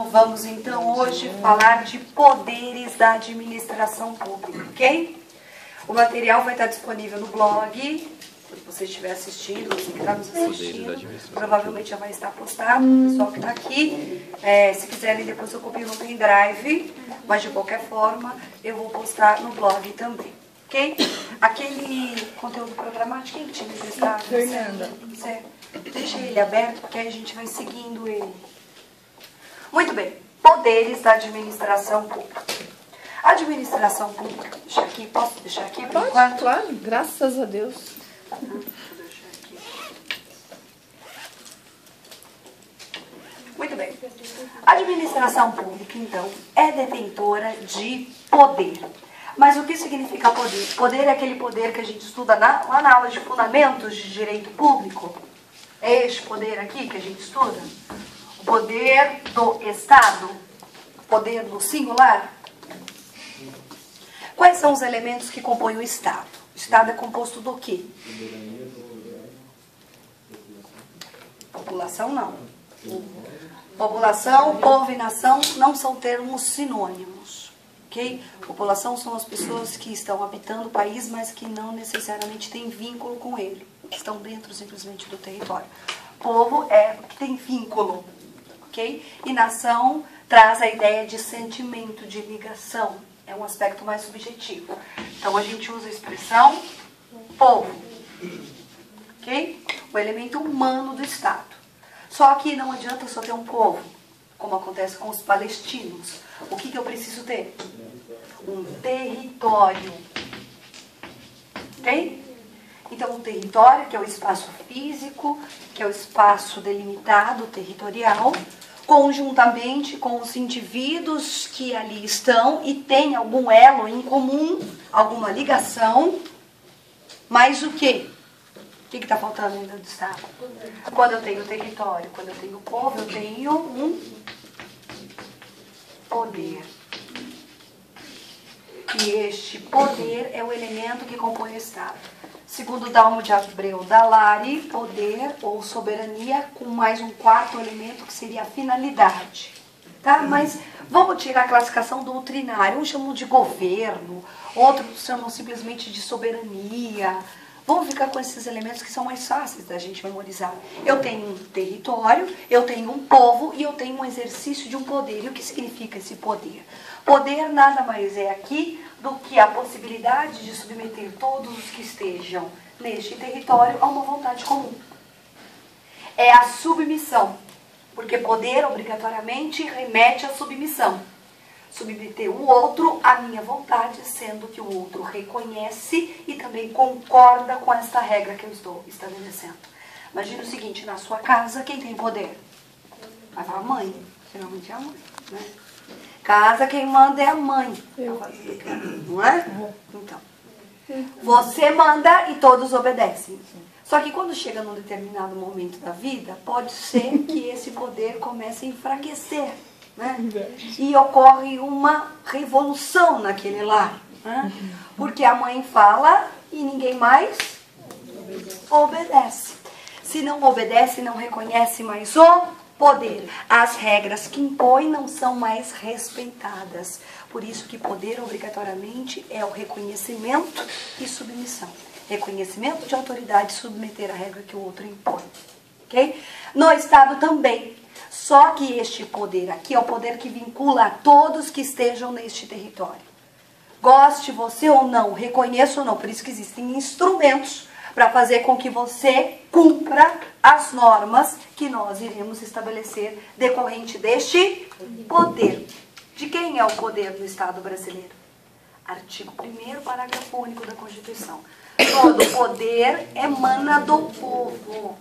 Vamos então hoje falar de poderes da administração pública, ok? O material vai estar disponível no blog, se você estiver assistindo, você que está nos assistindo, provavelmente já vai estar postado, o pessoal que está aqui. Se quiserem, depois eu copio no pendrive, mas de qualquer forma eu vou postar no blog também, ok? Aquele conteúdo programático, quem tinha emprestado? Fernanda. Deixa ele aberto, porque aí a gente vai seguindo ele. Muito bem, poderes da administração pública. A administração pública, posso deixar aqui por Pode, enquanto? claro, graças a Deus. Deixa eu deixar aqui. Muito bem. A administração pública, então, é detentora de poder. Mas o que significa poder? Poder é aquele poder que a gente estuda lá na aula de fundamentos de direito público. É este poder aqui que a gente estuda? O poder do Estado, poder no singular. Quais são os elementos que compõem o Estado? O Estado é composto do quê? População não. População, povo e nação não são termos sinônimos. Okay? População são as pessoas que estão habitando o país, mas que não necessariamente têm vínculo com ele. Que estão dentro simplesmente do território. Povo é o que tem vínculo. Okay? E nação traz a ideia de sentimento, de ligação. É um aspecto mais subjetivo. Então a gente usa a expressão povo. Ok? O elemento humano do Estado. Só que não adianta só ter um povo, como acontece com os palestinos. O que eu preciso ter? Um território. Ok? Então um território, que é o espaço físico, que é o espaço delimitado, territorial, conjuntamente com os indivíduos que ali estão e têm algum elo em comum, alguma ligação, mas o quê? O que está faltando ainda do Estado? Quando eu tenho território, quando eu tenho povo, eu tenho um poder. E este poder é o elemento que compõe o Estado. Segundo Dalmo de Abreu Dallari, poder ou soberania com mais um quarto elemento que seria a finalidade. Tá? Mas vamos tirar a classificação doutrinária. Uns chamam de governo, outros chamam simplesmente de soberania. Vamos ficar com esses elementos que são mais fáceis da gente memorizar. Eu tenho um território, eu tenho um povo e eu tenho um exercício de um poder. E o que significa esse poder? Poder nada mais é aqui do que a possibilidade de submeter todos os que estejam neste território a uma vontade comum. É a submissão, porque poder obrigatoriamente remete à submissão. Submeter o outro à minha vontade, sendo que o outro reconhece e também concorda com esta regra que eu estou estabelecendo. Imagina o seguinte, na sua casa, quem tem poder? Vai falar mãe, geralmente é a mãe, né? Casa, quem manda é a mãe. Não é? Então, você manda e todos obedecem. Só que quando chega num determinado momento da vida, pode ser que esse poder comece a enfraquecer. Né? E ocorre uma revolução naquele lar. Né? Porque a mãe fala e ninguém mais obedece. Se não obedece, não reconhece mais o poder. As regras que impõe não são mais respeitadas. Por isso que poder, obrigatoriamente, é o reconhecimento e submissão. Reconhecimento de autoridade e submeter a regra que o outro impõe. Okay? No Estado também. Só que este poder aqui é o poder que vincula a todos que estejam neste território. Goste você ou não, reconheça ou não. Por isso que existem instrumentos para fazer com que você cumpra as normas que nós iremos estabelecer decorrente deste poder. De quem é o poder no Estado brasileiro? Artigo 1º, parágrafo único da Constituição. Todo poder emana do povo.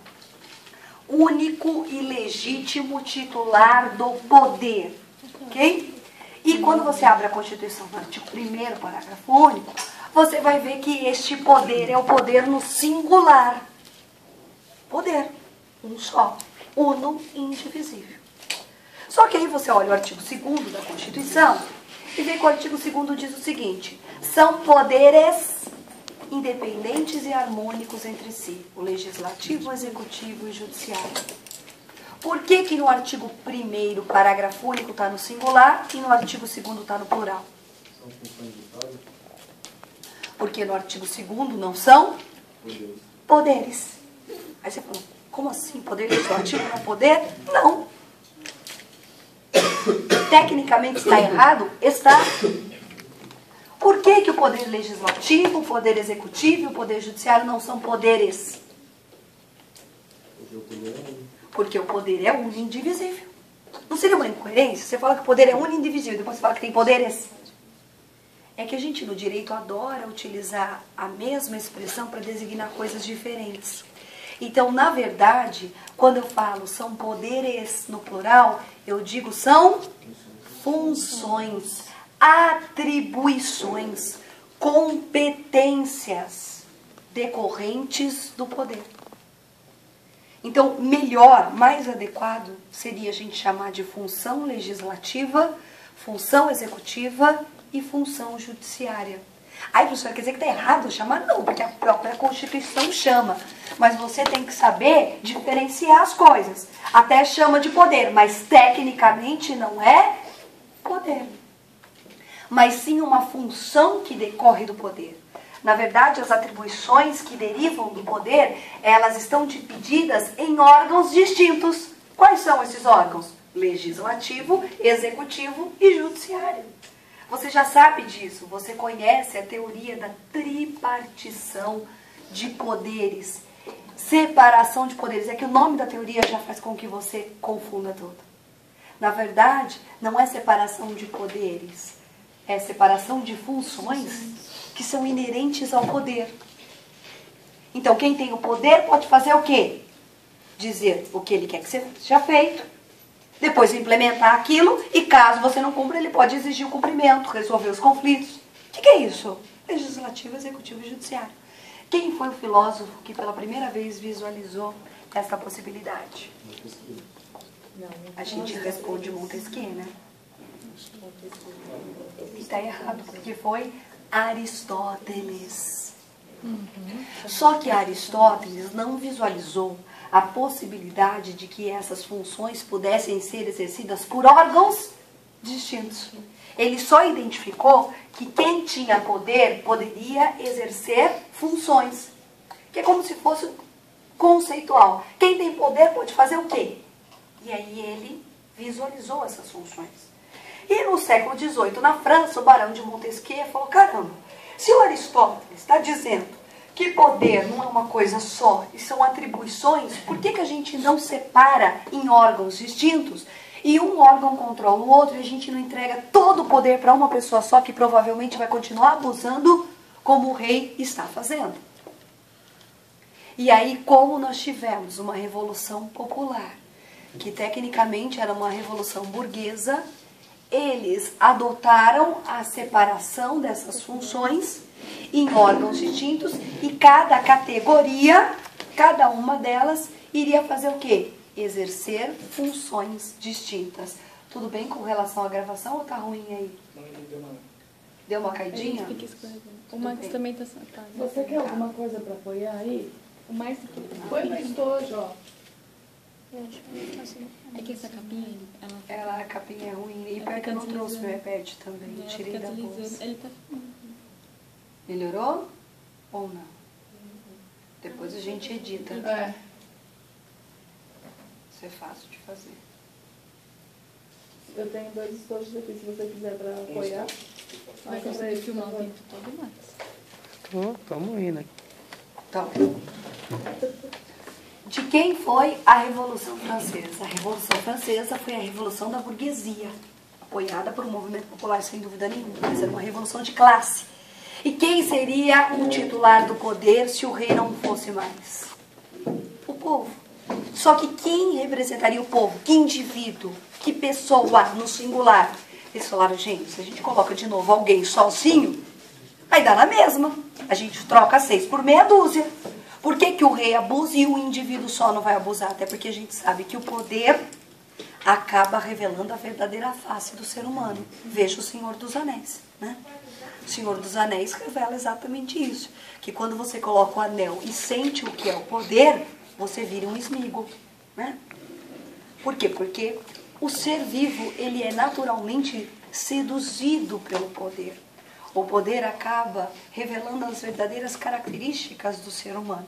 Único e legítimo titular do poder. Ok? E quando você abre a Constituição no artigo 1º, parágrafo único, você vai ver que este poder é o poder no singular. Poder. Um só. Uno, indivisível. Só que aí você olha o artigo 2º da Constituição e vê que o artigo 2º diz o seguinte: são poderes independentes e harmônicos entre si, o legislativo, o executivo e o judiciário. Por que que no artigo 1º, parágrafo único, está no singular e no artigo 2º está no plural? São funções vitórias? Porque no artigo 2º não são poderes. Aí você fala, como assim? Poder legislativo não é poder? Não. Tecnicamente está errado? Está. Por que que o poder legislativo, o poder executivo e o poder judiciário não são poderes? Porque o poder é uno e indivisível. Não seria uma incoerência? Você fala que o poder é uno e indivisível, depois você fala que tem poderes. É que a gente no direito adora utilizar a mesma expressão para designar coisas diferentes. Então, na verdade, quando eu falo são poderes no plural, eu digo são funções, atribuições, competências decorrentes do poder. Então, melhor, mais adequado seria a gente chamar de função legislativa, função executiva e função judiciária. Aí, professora, quer dizer que está errado chamar? Não, porque a própria Constituição chama. Mas você tem que saber diferenciar as coisas. Até chama de poder, mas tecnicamente não é poder. Mas sim uma função que decorre do poder. Na verdade, as atribuições que derivam do poder, elas estão divididas em órgãos distintos. Quais são esses órgãos? Legislativo, executivo e judiciário. Você já sabe disso, você conhece a teoria da tripartição de poderes. Separação de poderes. É que o nome da teoria já faz com que você confunda tudo. Na verdade, não é separação de poderes, é separação de funções que são inerentes ao poder. Então, quem tem o poder pode fazer o quê? Dizer o que ele quer que seja feito, depois implementar aquilo, e caso você não cumpra, ele pode exigir o cumprimento, resolver os conflitos. O que é isso? Legislativo, executivo e judiciário. Quem foi o filósofo que pela primeira vez visualizou essa possibilidade? A gente responde Montesquieu, né? E está errado, porque foi Aristóteles. Só que Aristóteles não visualizou a possibilidade de que essas funções pudessem ser exercidas por órgãos distintos. Ele só identificou que quem tinha poder poderia exercer funções. Que é como se fosse conceitual. Quem tem poder pode fazer o quê? E aí ele visualizou essas funções. E no século XVIII, na França, o barão de Montesquieu falou, caramba, se o Aristóteles está dizendo que poder não é uma coisa só, e são atribuições, por que que a gente não separa em órgãos distintos e um órgão controla o outro e a gente não entrega todo o poder para uma pessoa só que provavelmente vai continuar abusando como o rei está fazendo? E aí, como nós tivemos uma revolução popular, que tecnicamente era uma revolução burguesa, eles adotaram a separação dessas funções em órgãos distintos e cada categoria, cada uma delas, iria fazer o quê? Exercer funções distintas. Tudo bem com relação à gravação ou tá ruim aí? Deu uma caidinha? O Max também tá sentado. Você quer alguma coisa para apoiar aí? O Max Põe no estojo, ó. É que essa capinha, A capinha é ruim. E pior que eu não trouxe meu iPad também. Eu tirei da bolsa. Ele tá... Melhorou ou não? Depois a gente edita. É. Isso é fácil de fazer. Eu tenho 2 estojos aqui, se você quiser para apoiar. Vai conseguir filmar o tempo todo, Max? Estamos indo aqui. Então, de quem foi a Revolução Francesa? A Revolução Francesa foi a revolução da burguesia, apoiada por um movimento popular, sem dúvida nenhuma, mas era uma revolução de classe. E quem seria o titular do poder se o rei não fosse mais? O povo. Só que quem representaria o povo? Que indivíduo? Que pessoa no singular? Eles falaram, gente, se a gente coloca de novo alguém sozinho, aí dá na mesma. A gente troca 6 por meia dúzia. Por que que o rei abusa e o indivíduo só não vai abusar? Até porque a gente sabe que o poder acaba revelando a verdadeira face do ser humano. Veja o Senhor dos Anéis, né? O Senhor dos Anéis revela exatamente isso. Que quando você coloca o anel e sente o que é o poder, você vira um esmigo, né? Por quê? Porque o ser vivo, ele é naturalmente seduzido pelo poder. O poder acaba revelando as verdadeiras características do ser humano.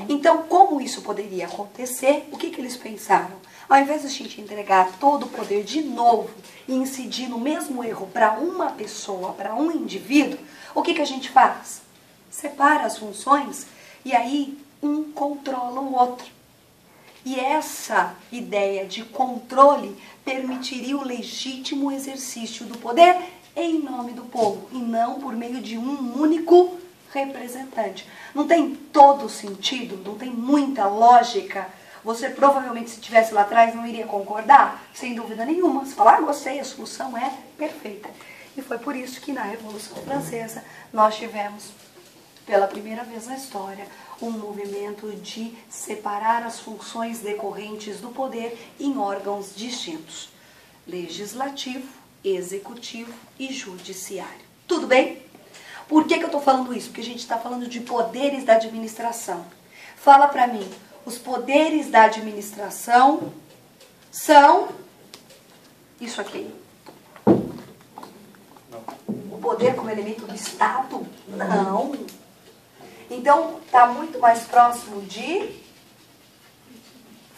Então, como isso poderia acontecer, o que eles pensaram? Ao invés de a gente entregar todo o poder de novo e incidir no mesmo erro para uma pessoa, para um indivíduo, o que a gente faz? Separa as funções e aí um controla o outro. E essa ideia de controle permitiria o legítimo exercício do poder em nome do povo, e não por meio de um único representante. Não tem todo sentido, não tem muita lógica. Você provavelmente, se estivesse lá atrás, não iria concordar, sem dúvida nenhuma. Você fala, gostei, a solução é perfeita. E foi por isso que na Revolução Francesa nós tivemos, pela primeira vez na história, um movimento de separar as funções decorrentes do poder em órgãos distintos: legislativo, executivo e judiciário. Tudo bem? Por que eu estou falando isso? Porque a gente está falando de poderes da administração. Fala para mim, os poderes da administração são isso aqui? Não. O poder como elemento do Estado? Não. Então, está muito mais próximo de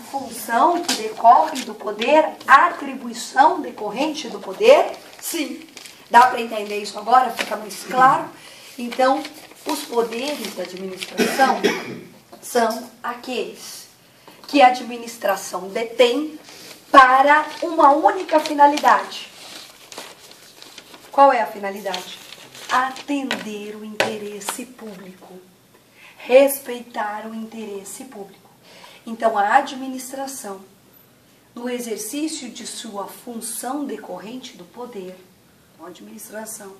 função que decorre do poder, atribuição decorrente do poder? Sim. Dá para entender isso agora? Fica mais claro? Então, os poderes da administração são aqueles que a administração detém para uma única finalidade. Qual é a finalidade? Atender o interesse público. Respeitar o interesse público. Então, a administração, no exercício de sua função decorrente do poder, a administração,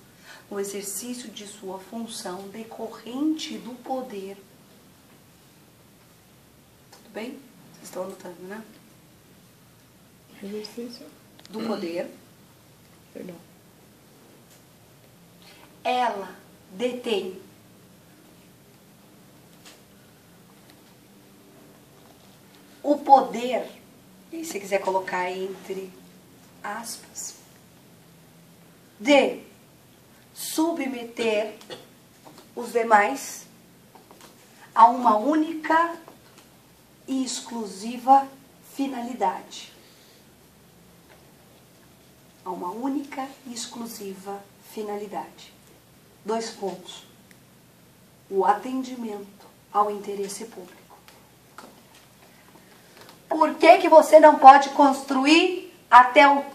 no exercício de sua função decorrente do poder. Tudo bem? Vocês estão anotando, né? Exercício. Do poder. Perdão. Ela detém o poder, e se quiser colocar entre aspas, de submeter os demais a uma única e exclusiva finalidade. A uma única e exclusiva finalidade. 2 pontos. O atendimento ao interesse público. Por que você não pode construir até o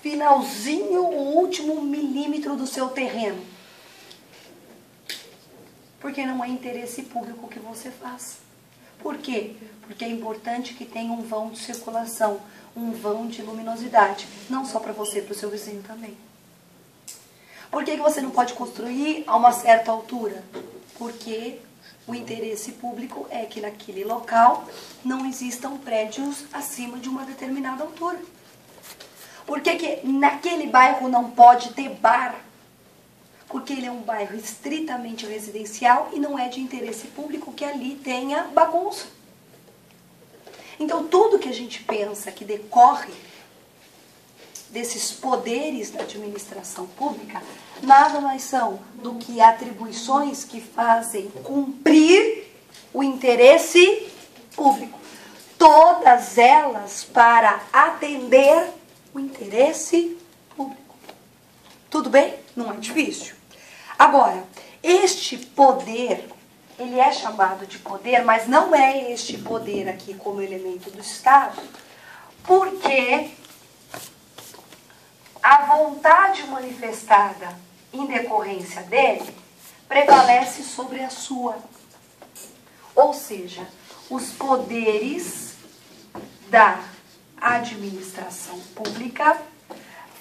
finalzinho, o último milímetro do seu terreno? Porque não é interesse público que você faz. Por quê? Porque é importante que tenha um vão de circulação, um vão de luminosidade, não só para você, para o seu vizinho também. Por que você não pode construir a uma certa altura? Porque o interesse público é que naquele local não existam prédios acima de uma determinada altura. Por que naquele bairro não pode ter bar? Porque ele é um bairro estritamente residencial e não é de interesse público que ali tenha bagunça. Então, tudo que a gente pensa que decorre desses poderes da administração pública, nada mais são do que atribuições que fazem cumprir o interesse público. Todas elas para atender o interesse público. Tudo bem? Não é difícil. Agora, este poder, ele é chamado de poder, mas não é este poder aqui como elemento do Estado, porque a vontade manifestada em decorrência dele prevalece sobre a sua. Ou seja, os poderes da administração pública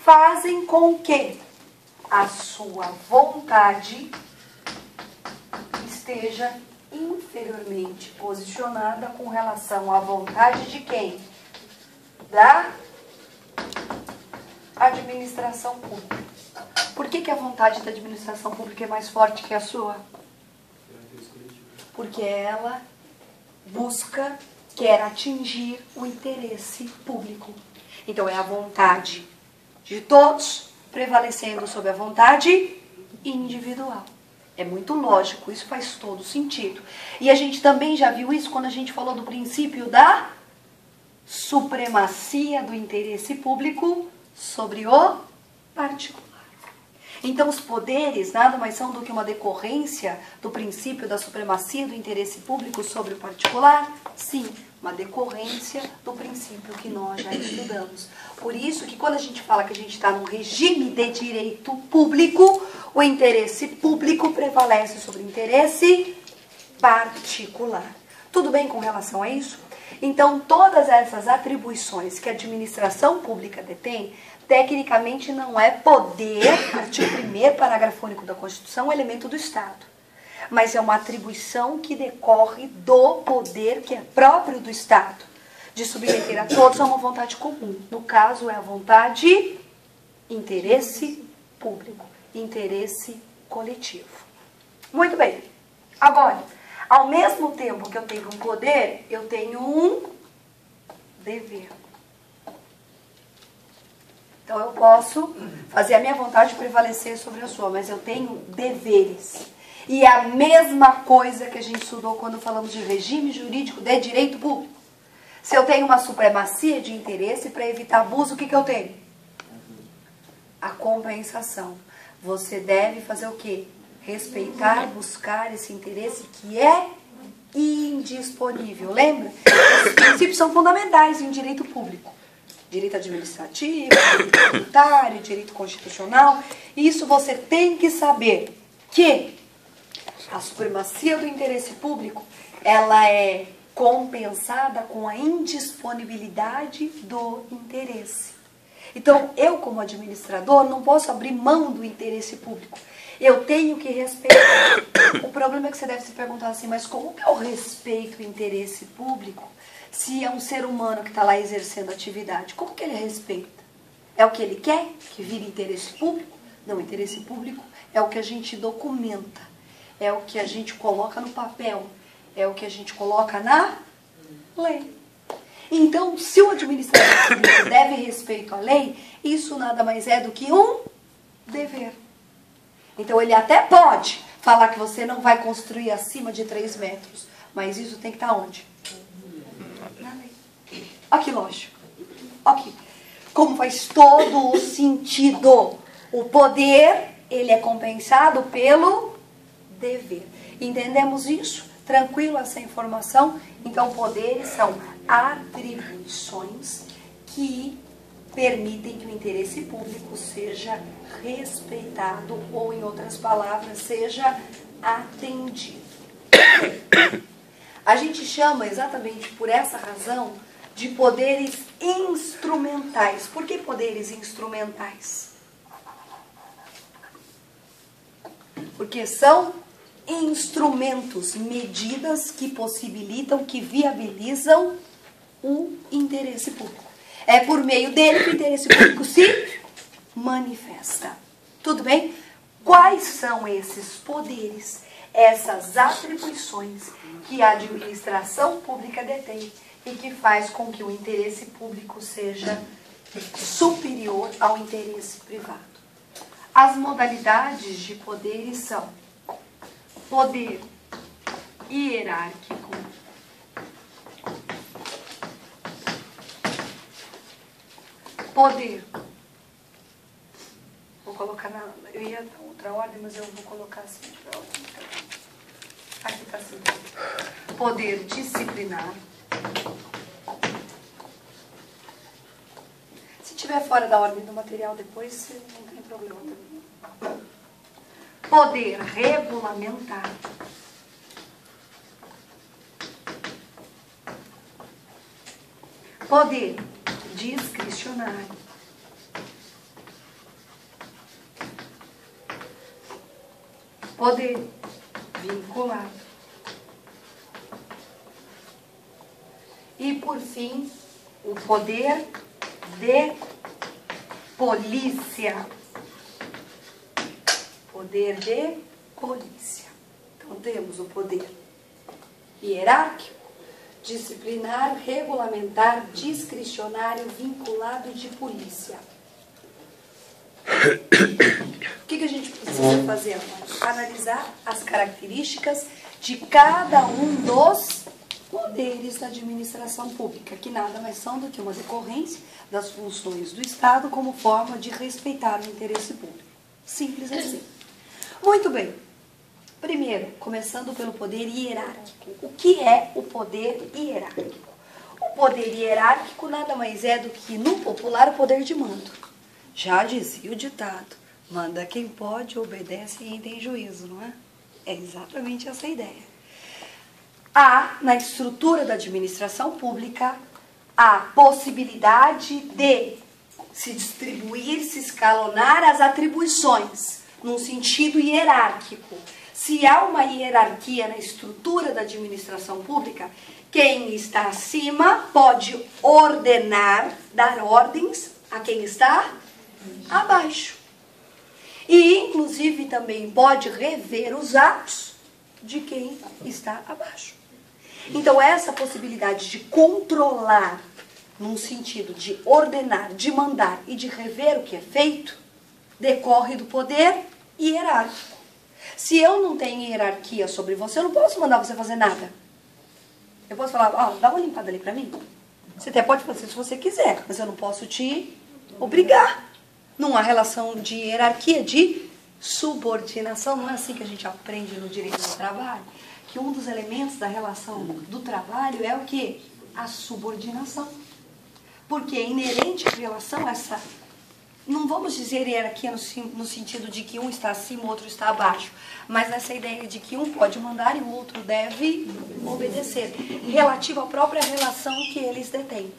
fazem com que a sua vontade esteja inferiormente posicionada com relação à vontade de quem? Da administração pública. Por que a vontade da administração pública é mais forte que a sua? Porque ela busca quer atingir o interesse público. Então, é a vontade de todos prevalecendo sobre a vontade individual. É muito lógico, isso faz todo sentido. E a gente também já viu isso quando a gente falou do princípio da supremacia do interesse público sobre o particular. Então, os poderes nada mais são do que uma decorrência do princípio da supremacia do interesse público sobre o particular? Sim, uma decorrência do princípio que nós já estudamos. Por isso que quando a gente fala que a gente está num regime de direito público, o interesse público prevalece sobre o interesse particular. Tudo bem com relação a isso? Então, todas essas atribuições que a administração pública detém, tecnicamente não é poder, artigo 1º, parágrafo único da Constituição, elemento do Estado. Mas é uma atribuição que decorre do poder que é próprio do Estado, de submeter a todos a uma vontade comum. No caso, é a vontade interesse público, interesse coletivo. Muito bem. Agora, ao mesmo tempo que eu tenho um poder, eu tenho um dever. Então, eu posso fazer a minha vontade prevalecer sobre a sua, mas eu tenho deveres. E é a mesma coisa que a gente estudou quando falamos de regime jurídico de direito público. Se eu tenho uma supremacia de interesse, para evitar abuso, o que eu tenho? A compensação. Você deve fazer o quê? Respeitar, buscar esse interesse que é indisponível. Lembra? Esses princípios são fundamentais em direito público. Direito administrativo, direito tributário, direito constitucional. Isso você tem que saber que a supremacia do interesse público, ela é compensada com a indisponibilidade do interesse. Então, eu como administrador não posso abrir mão do interesse público. Eu tenho que respeitar. O problema é que você deve se perguntar assim, mas como que eu respeito o interesse público se é um ser humano que está lá exercendo atividade? Como que ele respeita? É o que ele quer que vire interesse público? Não, interesse público é o que a gente documenta, é o que a gente coloca no papel, é o que a gente coloca na lei. Então, se o administrador público deve respeito à lei, isso nada mais é do que um dever. Então, ele até pode falar que você não vai construir acima de 3 metros, mas isso tem que estar onde? Na lei. Olha que lógico. Olha aqui. Como faz todo o sentido. O poder, ele é compensado pelo dever. Entendemos isso? Tranquilo essa informação? Então, poderes são atribuições que permitem que o interesse público seja respeitado ou, em outras palavras, seja atendido. A gente chama exatamente por essa razão de poderes instrumentais. Por que poderes instrumentais? Porque são instrumentos, medidas que possibilitam, que viabilizam o interesse público. É por meio dele que o interesse público se manifesta. Tudo bem? Quais são esses poderes, essas atribuições que a administração pública detém e que faz com que o interesse público seja superior ao interesse privado? As modalidades de poderes são poder hierárquico, poder, vou colocar na, eu ia dar outra ordem, mas eu vou colocar assim, aqui está assim, poder disciplinar. Se tiver fora da ordem do material depois, não tem problema também. Poder regulamentar. Poder discricionário. Poder vinculado. E, por fim, o poder de polícia. Poder de polícia. Então, temos o poder hierárquico, disciplinar, regulamentar, discricionário, vinculado de polícia. O que a gente precisa fazer agora? Analisar as características de cada um dos poderes da administração pública, que nada mais são do que uma decorrência das funções do Estado como forma de respeitar o interesse público. Simples assim. Muito bem. Primeiro, começando pelo poder hierárquico. O que é o poder hierárquico? O poder hierárquico nada mais é do que, no popular, o poder de mando. Já dizia o ditado, manda quem pode, obedece quem tem juízo, não é? É exatamente essa a ideia. Há, na estrutura da administração pública, a possibilidade de se distribuir, se escalonar as atribuições, num sentido hierárquico. Se há uma hierarquia na estrutura da administração pública, quem está acima pode ordenar, dar ordens a quem está abaixo. E, inclusive, também pode rever os atos de quem está abaixo. Então, essa possibilidade de controlar, num sentido de ordenar, de mandar e de rever o que é feito, decorre do poder hierárquico. Se eu não tenho hierarquia sobre você, eu não posso mandar você fazer nada. Eu posso falar, ó, dá uma limpada ali pra mim. Você até pode fazer se você quiser, mas eu não posso te obrigar. Não há relação de hierarquia, de subordinação. Não é assim que a gente aprende no direito do trabalho? Que um dos elementos da relação do trabalho é o quê? A subordinação. Porque é inerente à relação essa... Não vamos dizer hierarquia no sentido de que um está acima, o outro está abaixo. Mas nessa ideia de que um pode mandar e o outro deve obedecer. Relativo à própria relação que eles detêm.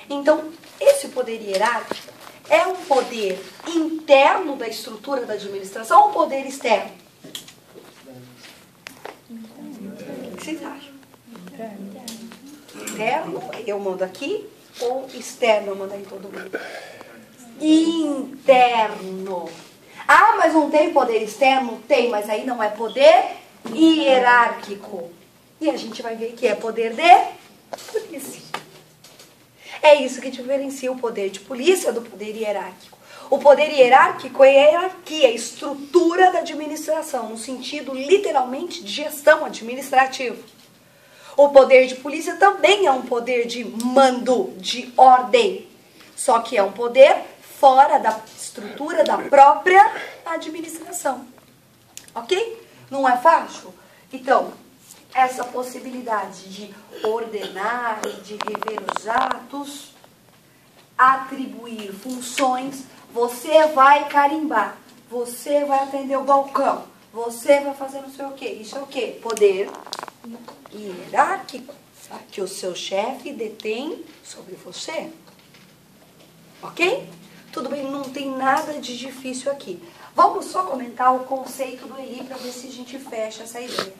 Então, esse poder hierárquico é um poder interno da estrutura da administração ou um poder externo? O que vocês acham? Interno, eu mando aqui, ou externo, eu mando em todo mundo? Interno. Ah, mas não tem poder externo? Tem, mas aí não é poder hierárquico. E a gente vai ver que é poder de polícia. É isso que diferencia o poder de polícia do poder hierárquico. O poder hierárquico é a hierarquia, a estrutura da administração, no sentido literalmente de gestão administrativa. O poder de polícia também é um poder de mando, de ordem. Só que é um poder fora da estrutura da própria administração. Ok? Não é fácil? Então, essa possibilidade de ordenar, de rever os atos, atribuir funções, você vai carimbar, você vai atender o balcão, você vai fazer não sei o quê. Isso é o quê? Poder hierárquico que o seu chefe detém sobre você. Ok? Tudo bem, não tem nada de difícil aqui. Vamos só comentar o conceito do Eli para ver se a gente fecha essa ideia.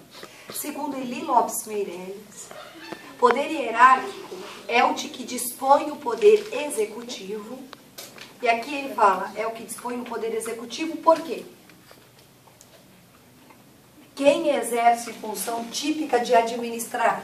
Segundo Eli Lopes Meireles, poder hierárquico é o de que dispõe o poder executivo. E aqui ele fala, é o que dispõe o poder executivo, por quê? Quem exerce função típica de administrar?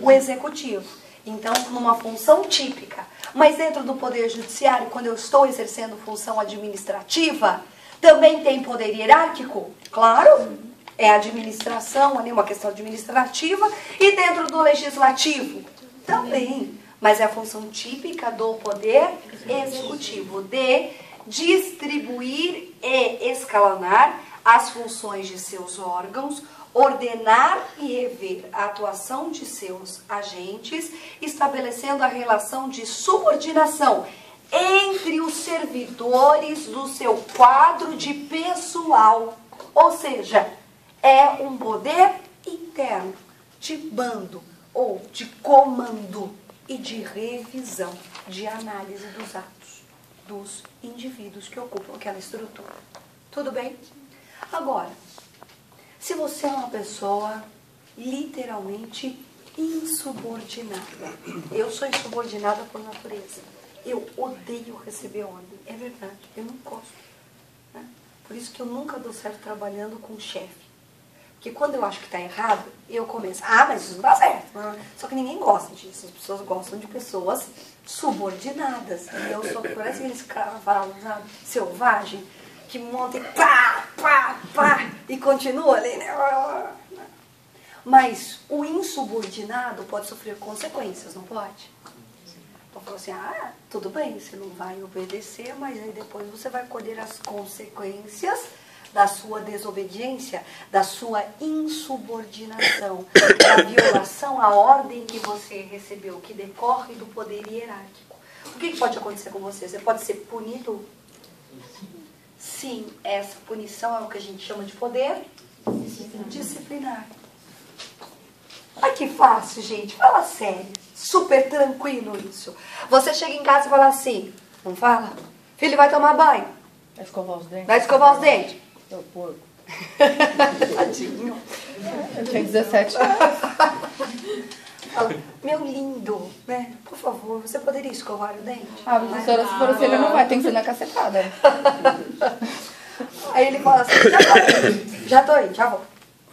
O executivo. Então, numa função típica. Mas dentro do Poder Judiciário, quando eu estou exercendo função administrativa, também tem poder hierárquico? Claro, é administração, ali uma questão administrativa. E dentro do Legislativo? Também. Mas é a função típica do Poder Executivo, de distribuir e escalonar as funções de seus órgãos, ordenar e rever a atuação de seus agentes, estabelecendo a relação de subordinação entre os servidores do seu quadro de pessoal. Ou seja, é um poder interno, de bando ou de comando e de revisão, de análise dos atos dos indivíduos que ocupam aquela estrutura. Tudo bem? Agora, se você é uma pessoa literalmente insubordinada, eu sou insubordinada por natureza, eu odeio receber ordem, é verdade, eu não gosto, né? Por isso que eu nunca dou certo trabalhando com chefe, porque Porque quando eu acho que está errado, eu começo, mas isso não dá certo. Só que ninguém gosta disso. As pessoas gostam de pessoas subordinadas. E eu sou, parece aqueles cavalos, sabe? Selvagem, que monta e pá, pá, pá, e continua ali, né? Mas o insubordinado pode sofrer consequências, não pode? Então falou assim, tudo bem, você não vai obedecer, mas aí depois você vai colher as consequências da sua desobediência, da sua insubordinação, da violação à ordem que você recebeu, que decorre do poder hierárquico. O que pode acontecer com você? Você pode ser punido? Sim, essa punição é o que a gente chama de poder disciplinar. Ai, que fácil, gente. Fala sério. Super tranquilo isso. Você chega em casa e fala assim, não fala? Filho, vai tomar banho. Vai escovar os dentes? Vai escovar os dentes. É o porco. Tadinho. Eu tinha 17 anos. Fala, meu lindo, né? Por favor, você poderia escovar o dente? Professora, se for assim, ele não vai, tem que ser na cacetada. Aí ele fala assim, já tô aí, já vou.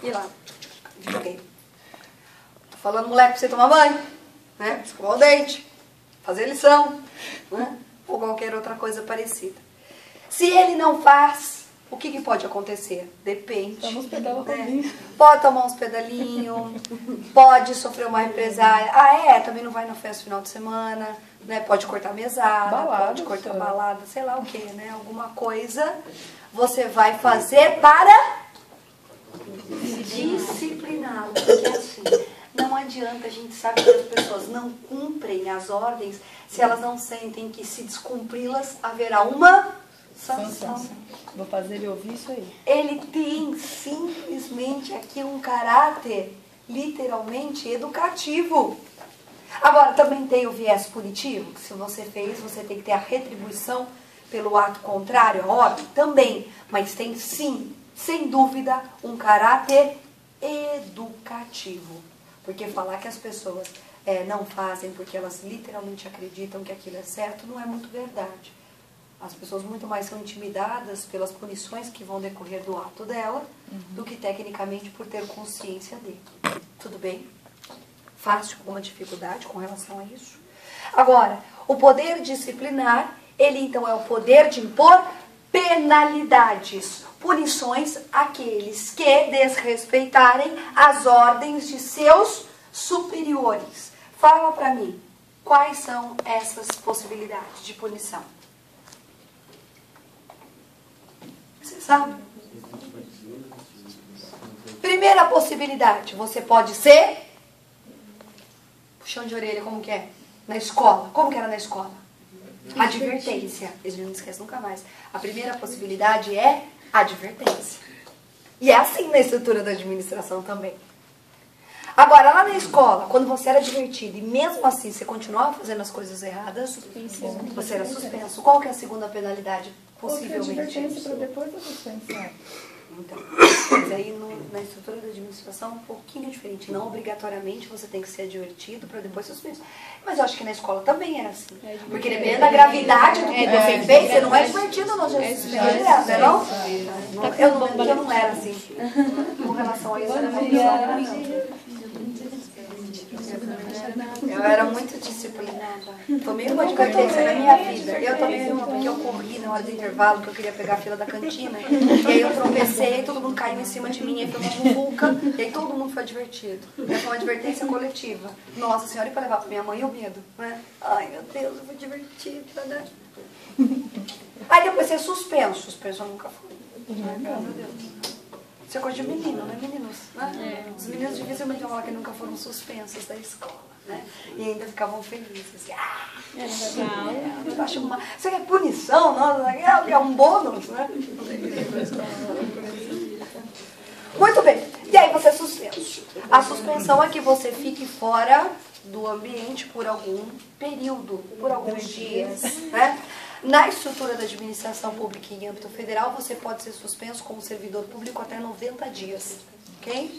E lá, joguei. Tô falando, moleque, pra você tomar banho, né? Escovar o dente, fazer lição, né? Ou qualquer outra coisa parecida. Se ele não faz, o que pode acontecer? Depende. Toma uns pedalos, né? Pode tomar uns pedalinhos, pode sofrer uma represália. Também não vai na festa final de semana, né? Pode cortar mesada, balada, pode cortar balada, sei lá o que, né? Alguma coisa você vai fazer para discipliná-lo. Porque assim, não adianta, a gente sabe que as pessoas não cumprem as ordens se elas não sentem que se descumpri-las haverá uma sanção. Vou fazer ele ouvir isso aí. Ele tem simplesmente aqui um caráter literalmente educativo. Agora, também tem o viés punitivo, que se você fez, você tem que ter a retribuição pelo ato contrário, óbvio, também. Mas tem sim, sem dúvida, um caráter educativo. Porque falar que as pessoas não fazem porque elas literalmente acreditam que aquilo é certo, não é muito verdade. As pessoas muito mais são intimidadas pelas punições que vão decorrer do ato dela, do que tecnicamente por ter consciência dele. Tudo bem? Fácil, alguma dificuldade com relação a isso? Agora, o poder disciplinar, ele então é o poder de impor penalidades, punições àqueles que desrespeitarem as ordens de seus superiores. Fala para mim, quais são essas possibilidades de punição? Você sabe? Primeira possibilidade, você pode ser puxão de orelha, como que é? Na escola. Como que era na escola? Advertência. Eles não esquecem nunca mais. A primeira possibilidade é advertência. E é assim na estrutura da administração também. Agora, lá na escola, quando você era advertido e mesmo assim você continuava fazendo as coisas erradas, você era suspenso. Qual que é a segunda penalidade? Possivelmente. Advertência para depois da suspensão. Então, mas aí na estrutura da administração é um pouquinho diferente. Não obrigatoriamente você tem que ser advertido para depois suspenso. Mas eu acho que na escola também era assim. Porque dependendo da gravidade do que você fez, você não é advertido, não. Já suspendeu direto, né, não? Eu não era assim. Com relação a isso, era muito. Eu era muito disciplinada. Tomei uma advertência na minha vida. Eu tomei uma porque eu corri na hora do intervalo, que eu queria pegar a fila da cantina. E aí eu tropecei, todo mundo caiu em cima de mim, aí foi uma muvuca, e aí todo mundo foi advertido. Foi uma advertência coletiva. Nossa Senhora, e para levar para minha mãe o medo, né? Ai, meu Deus, eu fui divertida, né? Aí depois você é suspenso. Suspenso eu nunca fui. Ai, meu Deus. Isso é coisa de menino, né, meninos? Né? Os meninos dificilmente falam que nunca foram suspensos da escola, né? E ainda ficavam felizes. Eu acho isso aqui é punição, não? É um bônus, né? Muito bem. E aí você é suspenso. A suspensão é que você fique fora do ambiente por algum período, por alguns dias, né? Na estrutura da administração pública em âmbito federal, você pode ser suspenso como servidor público até 90 dias, ok?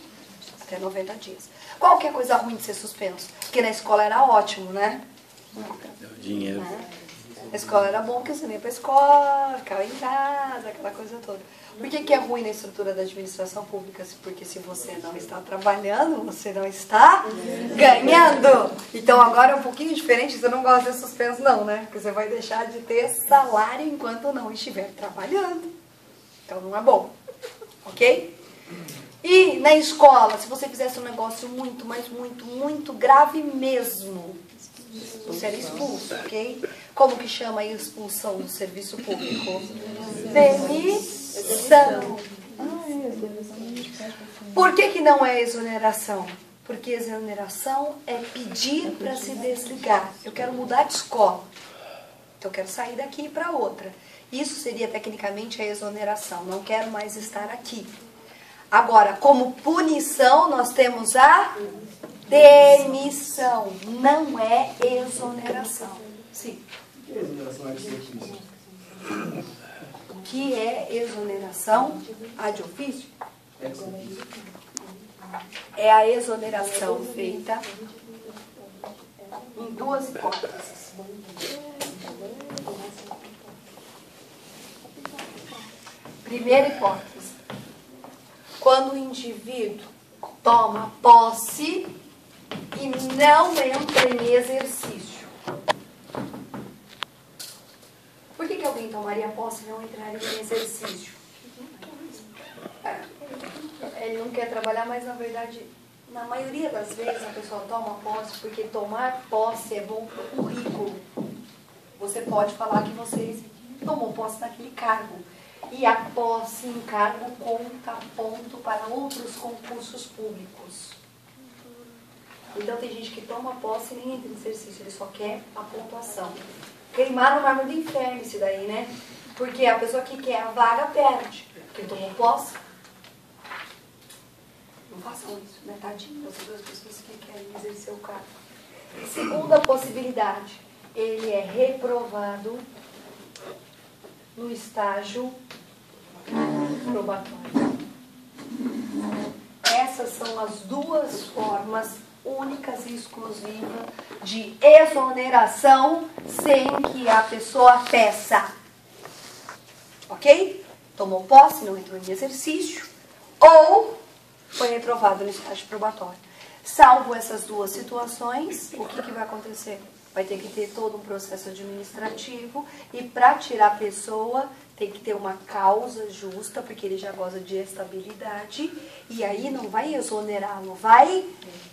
Até 90 dias. Qual que é a coisa ruim de ser suspenso? Porque na escola era ótimo, né? Deu dinheiro. A escola era bom porque você ia pra escola, ficava em casa, aquela coisa toda. Por que é ruim na estrutura da administração pública? Porque se você não está trabalhando, você não está ganhando. Então agora é um pouquinho diferente, você não gosta de suspenso não, né? Porque você vai deixar de ter salário enquanto não estiver trabalhando. Então não é bom, ok? E na escola, se você fizesse um negócio muito, mas muito, muito grave mesmo, você era expulso, ok? Como que chama a expulsão do serviço público? Demissão. Por que não é exoneração? Porque exoneração é pedir para se desligar. Eu quero mudar de escola. Então eu quero sair daqui para outra. Isso seria tecnicamente a exoneração. Não quero mais estar aqui. Agora, como punição, nós temos a demissão. Não é exoneração. Sim. O que é exoneração ad ofício? O que é exoneração ad ofício? É a exoneração feita em duas hipóteses. Primeira hipótese. Quando o indivíduo toma posse e não entra em exercício. Por que alguém tomaria posse e não entraria em exercício? Ele não quer trabalhar, mas na verdade, na maioria das vezes a pessoa toma posse porque tomar posse é bom para o currículo. Você pode falar que você tomou posse naquele cargo. E a posse em cargo conta ponto para outros concursos públicos. Então tem gente que toma posse e nem entra em exercício, ele só quer a pontuação. Queimar no mármore do inferno isso daí, né? Porque a pessoa que quer a vaga perde. Quem tomou posse, não façam isso, né? Tadinho das duas pessoas que querem exercer o cargo. Segunda possibilidade, ele é reprovado no estágio probatório. Essas são as duas formas únicas e exclusivas de exoneração sem que a pessoa peça. Ok? Tomou posse, não entrou em exercício, ou foi reprovado no estágio probatório. Salvo essas duas situações, o que vai acontecer? Vai ter que ter todo um processo administrativo e para tirar a pessoa tem que ter uma causa justa, porque ele já goza de estabilidade, e aí não vai exonerá-lo, vai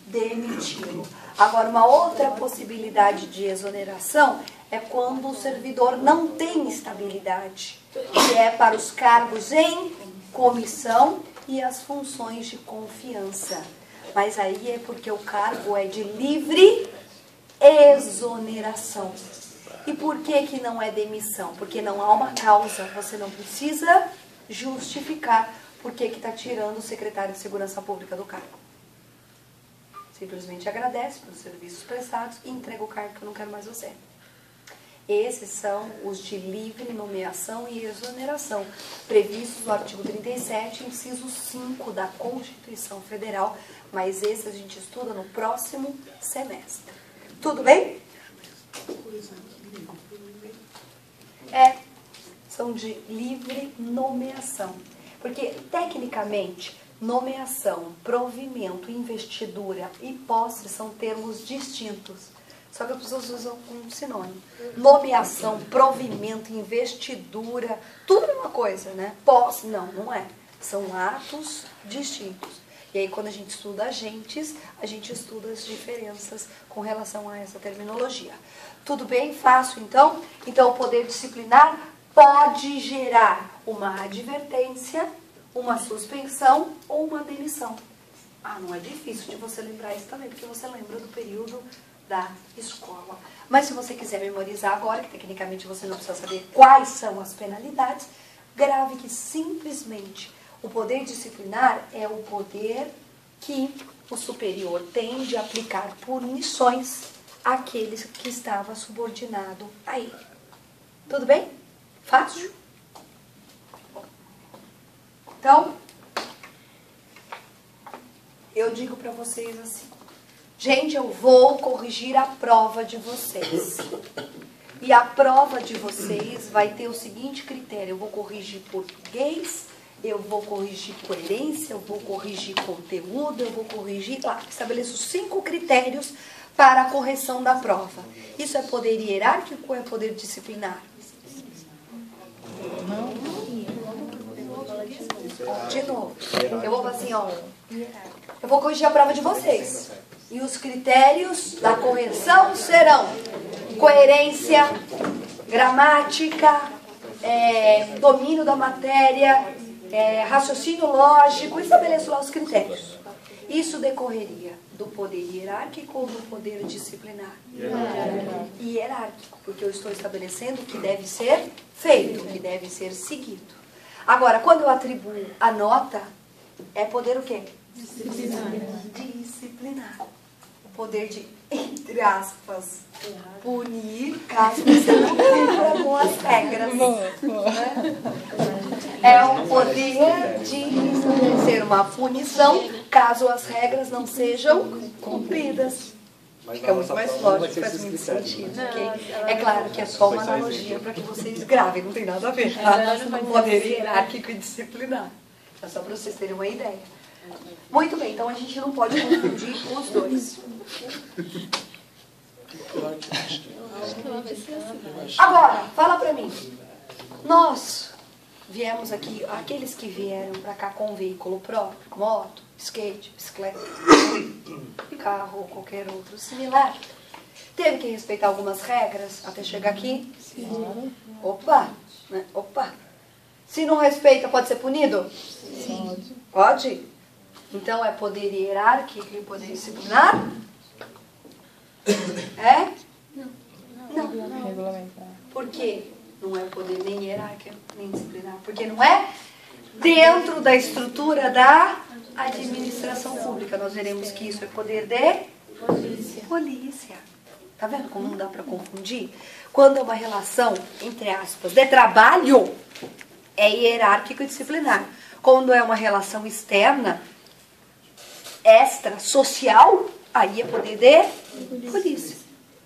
demiti-lo. Agora, uma outra possibilidade de exoneração é quando o servidor não tem estabilidade, que é para os cargos em comissão e as funções de confiança. Mas aí é porque o cargo é de livre exoneração. E por que não é demissão? Porque não há uma causa, você não precisa justificar por que está tirando o secretário de Segurança Pública do cargo. Simplesmente agradece pelos serviços prestados e entrega o cargo que eu não quero mais você. Esses são os de livre nomeação e exoneração, previstos no artigo 37, inciso 5 da Constituição Federal, mas esse a gente estuda no próximo semestre. Tudo bem? São de livre nomeação. Porque, tecnicamente, nomeação, provimento, investidura e posse são termos distintos. Só que as pessoas usam um sinônimo. Nomeação, provimento, investidura, tudo é uma coisa, né? Posse, não é. São atos distintos. E aí, quando a gente estuda agentes, a gente estuda as diferenças com relação a essa terminologia. Tudo bem? Fácil, então? Então, o poder disciplinar pode gerar uma advertência, uma suspensão ou uma demissão. Não é difícil de você lembrar isso também, porque você lembra do período da escola. Mas se você quiser memorizar agora, que tecnicamente você não precisa saber quais são as penalidades, grave que simplesmente o poder disciplinar é o poder que o superior tem de aplicar punições àqueles que estava subordinado a ele. Tudo bem? Fácil? Então, eu digo para vocês assim, gente, eu vou corrigir a prova de vocês. E a prova de vocês vai ter o seguinte critério. Eu vou corrigir português, eu vou corrigir coerência, eu vou corrigir conteúdo, eu vou corrigir... estabeleço 5 critérios para a correção da prova. Isso é poder hierárquico ou é poder disciplinar? De novo. Eu vou falar assim, ó. Eu vou corrigir a prova de vocês. E os critérios da correção serão coerência, gramática, domínio da matéria, raciocínio lógico. Estabeleço lá os critérios. Isso decorreria do poder hierárquico ou do poder disciplinar? Hierárquico, porque eu estou estabelecendo o que deve ser feito, o que deve ser seguido. Agora, quando eu atribuo a nota, é poder o quê? Disciplinar. Poder de, entre aspas, punir caso você não cumpra com as regras. É um poder de estabelecer uma punição caso as regras não sejam cumpridas. Fica muito mais lógico, faz muito sentido. Okay? É claro que é só uma analogia para que vocês gravem, não tem nada a ver. Tá? Poder hierárquico e disciplinar. É só para vocês terem uma ideia. Muito bem, então a gente não pode confundir os dois. Agora, fala para mim. Nós viemos aqui, aqueles que vieram para cá com um veículo próprio, moto, skate, bicicleta, carro ou qualquer outro similar, teve que respeitar algumas regras até chegar aqui? Sim. Opa! Né? Opa! Se não respeita, pode ser punido? Sim. Pode? Então é poder hierárquico e poder disciplinar? É? Não. Regulamentar. Por quê? Não é poder nem hierárquico, nem disciplinar. Porque não é dentro da estrutura da administração pública. Nós veremos que isso é poder de polícia. Tá vendo como não dá para confundir? Quando é uma relação, entre aspas, de trabalho, é hierárquico e disciplinar. Quando é uma relação externa, extra, social, aí é poder de polícia.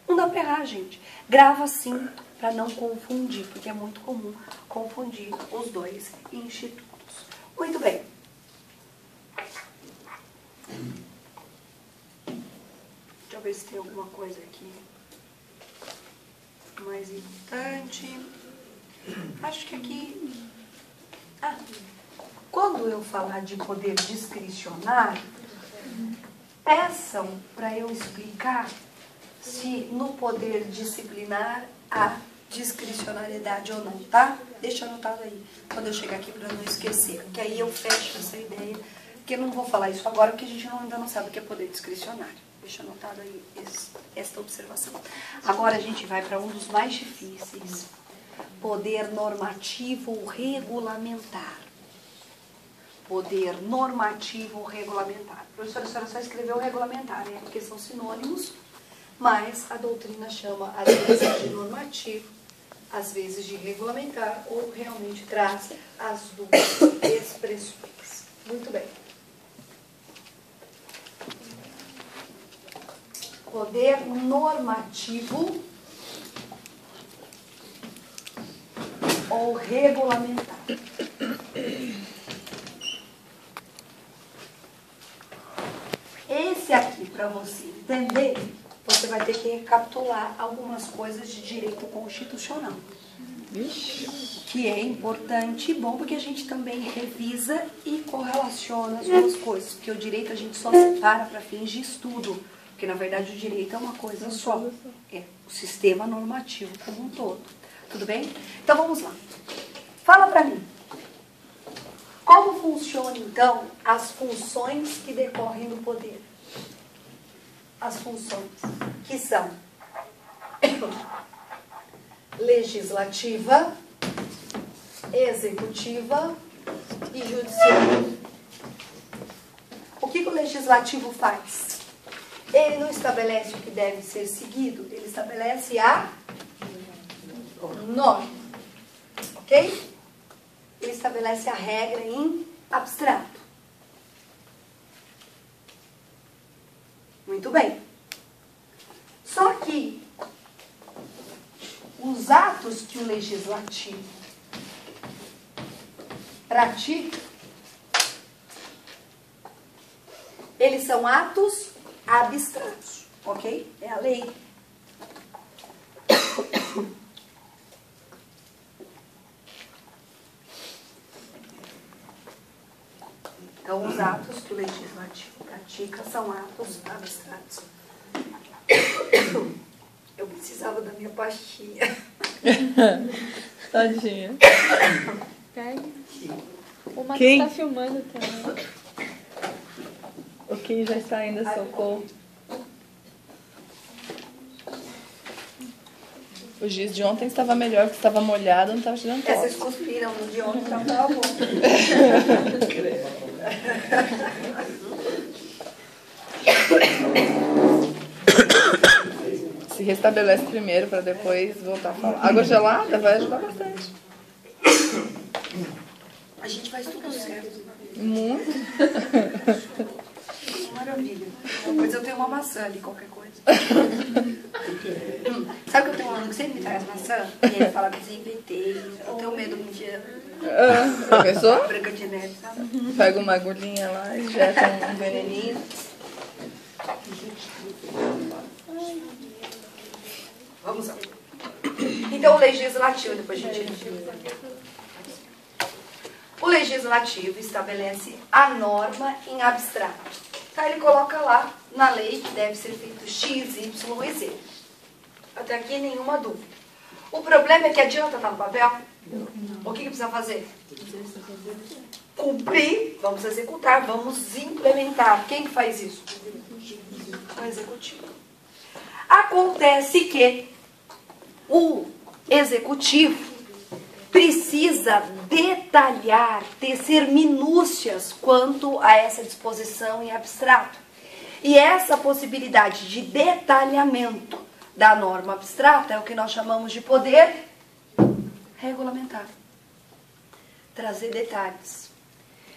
Não dá para errar, gente. Grava assim, para não confundir, porque é muito comum confundir os dois institutos. Muito bem. Deixa eu ver se tem alguma coisa aqui mais importante. Acho que aqui... quando eu falar de poder discricionário, peçam para eu explicar se no poder disciplinar há discricionariedade ou não, tá? Deixa anotado aí, quando eu chegar aqui para não esquecer, que aí eu fecho essa ideia, porque eu não vou falar isso agora, porque a gente ainda não sabe o que é poder discricionário. Deixa anotado aí esta observação. Agora a gente vai para um dos mais difíceis, poder normativo regulamentar. Poder normativo regulamentar. Professora, a senhora só escreveu regulamentar, né? Porque são sinônimos, mas a doutrina chama às vezes de normativo, às vezes de regulamentar, ou realmente traz as duas expressões. Muito bem. Poder normativo ou regulamentar. Esse aqui, para você entender, você vai ter que recapitular algumas coisas de direito constitucional. Que é importante e bom, porque a gente também revisa e correlaciona as duas coisas. Porque o direito a gente só separa para fins de estudo. Porque, na verdade, o direito é uma coisa só. É o sistema normativo como um todo. Tudo bem? Então, vamos lá. Fala para mim. Como funcionam, então, as funções que decorrem do poder? As funções que são legislativa, executiva e judicial. O que o legislativo faz? Ele não estabelece o que deve ser seguido, ele estabelece a norma. Ok? Ele estabelece a regra em abstrato. Muito bem. Só que os atos que o legislativo pratica, eles são atos abstratos, ok? É a lei. Então, os atos que o legislativo pratica são atos abstratos. Eu precisava da minha pastinha. Tadinha. Pega. O Matheus Quem? está filmando também. O Kim já está indo, socorro. O giz de ontem estava melhor, porque estava molhado, não estava tirando Vocês foto. cuspiram no de ontem, então tá bom. Se restabelece primeiro para depois voltar a falar. Água gelada vai ajudar bastante. A gente faz tudo certo. Muito. Maravilha. Depois eu tenho uma maçã ali, qualquer coisa. Sabe que eu tenho um aluno que sempre me traz maçã? E ele fala que desinventei. Eu tenho medo um dia. Pensou? Branca de neve, sabe? Pega uma agulhinha lá, injeta um veneninho. Vamos lá. Então, o legislativo, depois a gente... O legislativo estabelece a norma em abstrato. Tá, ele coloca lá na lei que deve ser feito X, Y e Z. Até aqui nenhuma dúvida. O problema é que adianta estar no papel? O que precisa fazer? Cumprir, vamos executar, vamos implementar. Quem que faz isso? O executivo. Acontece que o executivo precisa detalhar, tecer minúcias quanto a essa disposição em abstrato. E essa possibilidade de detalhamento da norma abstrata é o que nós chamamos de poder regulamentar. Trazer detalhes.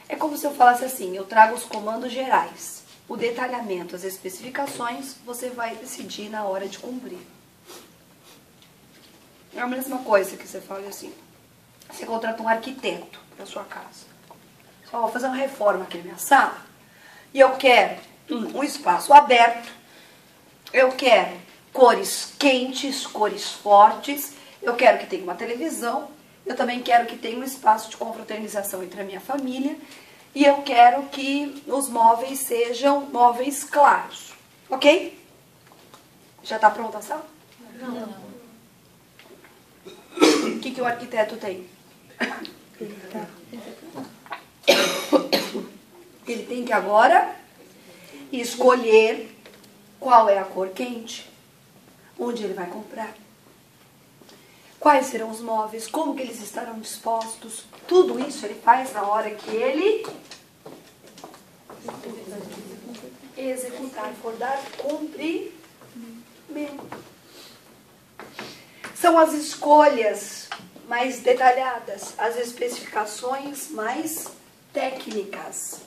É como se eu falasse assim, eu trago os comandos gerais. O detalhamento, as especificações, você vai decidir na hora de cumprir. É a mesma coisa que você fala assim. Você contrata um arquiteto para sua casa. Só vou fazer uma reforma aqui na minha sala. E eu quero um espaço aberto. Eu quero cores quentes, cores fortes. Eu quero que tenha uma televisão. Eu também quero que tenha um espaço de confraternização entre a minha família. E eu quero que os móveis sejam móveis claros. Ok? Já está pronta a sala? Não. O que o arquiteto tem? Ele tem que agora escolher qual é a cor quente, onde ele vai comprar, quais serão os móveis, como que eles estarão dispostos. Tudo isso ele faz na hora que ele executar, for dar cumprimento. São as escolhas mais detalhadas, as especificações mais técnicas.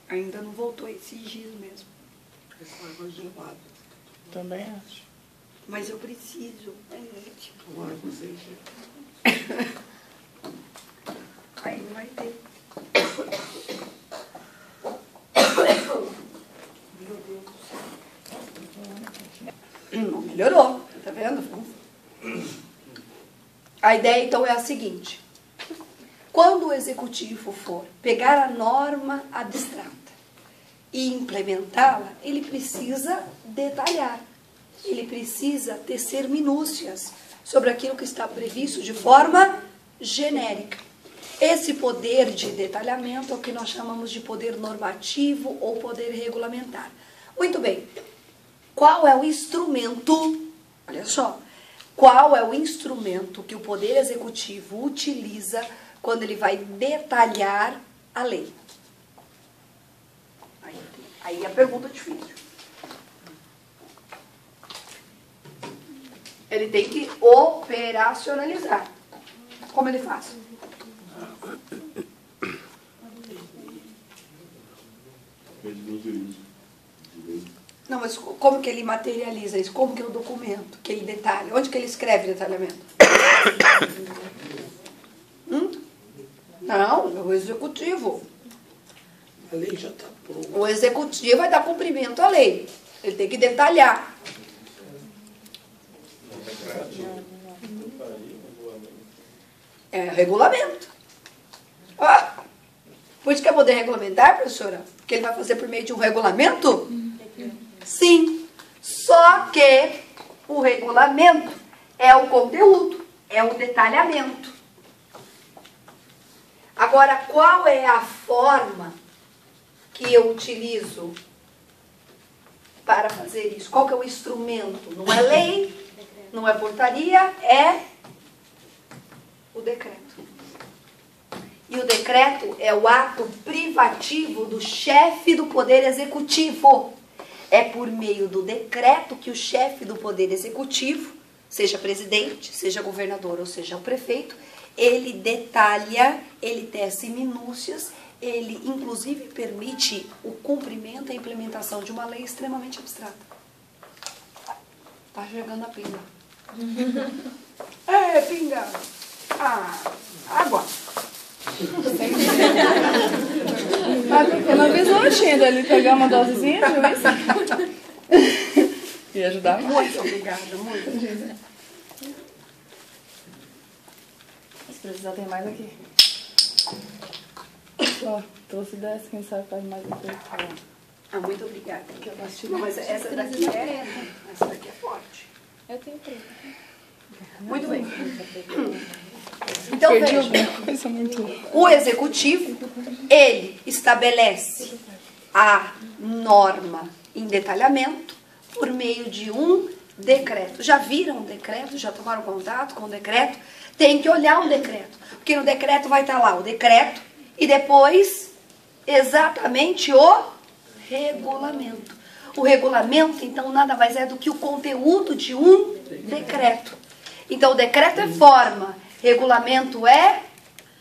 Ainda não voltou esse giz mesmo. Essa água gelada. Também acho. Mas eu preciso. Gente. Tomara que você enche. Aí não vai ter. Meu Deus do céu. Não melhorou, tá vendo? A ideia então é a seguinte: quando o executivo for pegar a norma abstrata e implementá-la, ele precisa detalhar, ele precisa tecer minúcias sobre aquilo que está previsto de forma genérica. Esse poder de detalhamento é o que nós chamamos de poder normativo ou poder regulamentar. Muito bem. Qual é o instrumento, olha só, qual é o instrumento que o Poder Executivo utiliza quando ele vai detalhar a lei? Aí a pergunta é difícil. Ele tem que operacionalizar. Como ele faz? Não, mas como que ele materializa isso? Como que é o documento que ele detalha? Onde que ele escreve detalhamento? Não, é o executivo. A lei já está pronta. O executivo vai dar cumprimento à lei. Ele tem que detalhar. É regulamento. Ah, por isso que é poder regulamentar, professora? Que ele vai fazer por meio de um regulamento? Sim. Só que o regulamento é o conteúdo, é o detalhamento. Agora, qual é a forma que eu utilizo para fazer isso? Qual que é o instrumento? Não é lei, não é portaria, é o decreto. E o decreto é o ato privativo do chefe do Poder Executivo. É por meio do decreto que o chefe do Poder Executivo, seja presidente, seja governador ou seja o prefeito, ele detalha, ele tece minúcias, ele inclusive permite o cumprimento e a implementação de uma lei extremamente abstrata. Tá jogando a pinga. É, pinga. Ah, água. Mas porque não avisou a Xinda ele pegar uma dosezinha, viu isso? Ia ajudar mais. Muito obrigada, muito. Se precisar, tem mais aqui. Ó, trouxe 10, quem sabe faz mais um pouco. Ah, muito obrigada. Não, mas essa daqui é forte. Eu tenho preto. Muito bem. Então, veja, Isso é muito. o executivo, ele estabelece a norma em detalhamento por meio de um decreto. Já viram o decreto? Já tomaram contato com o decreto? Tem que olhar o decreto, porque no decreto vai estar lá o decreto e depois exatamente o regulamento. O regulamento, então, nada mais é do que o conteúdo de um decreto. Então, o decreto é forma, regulamento é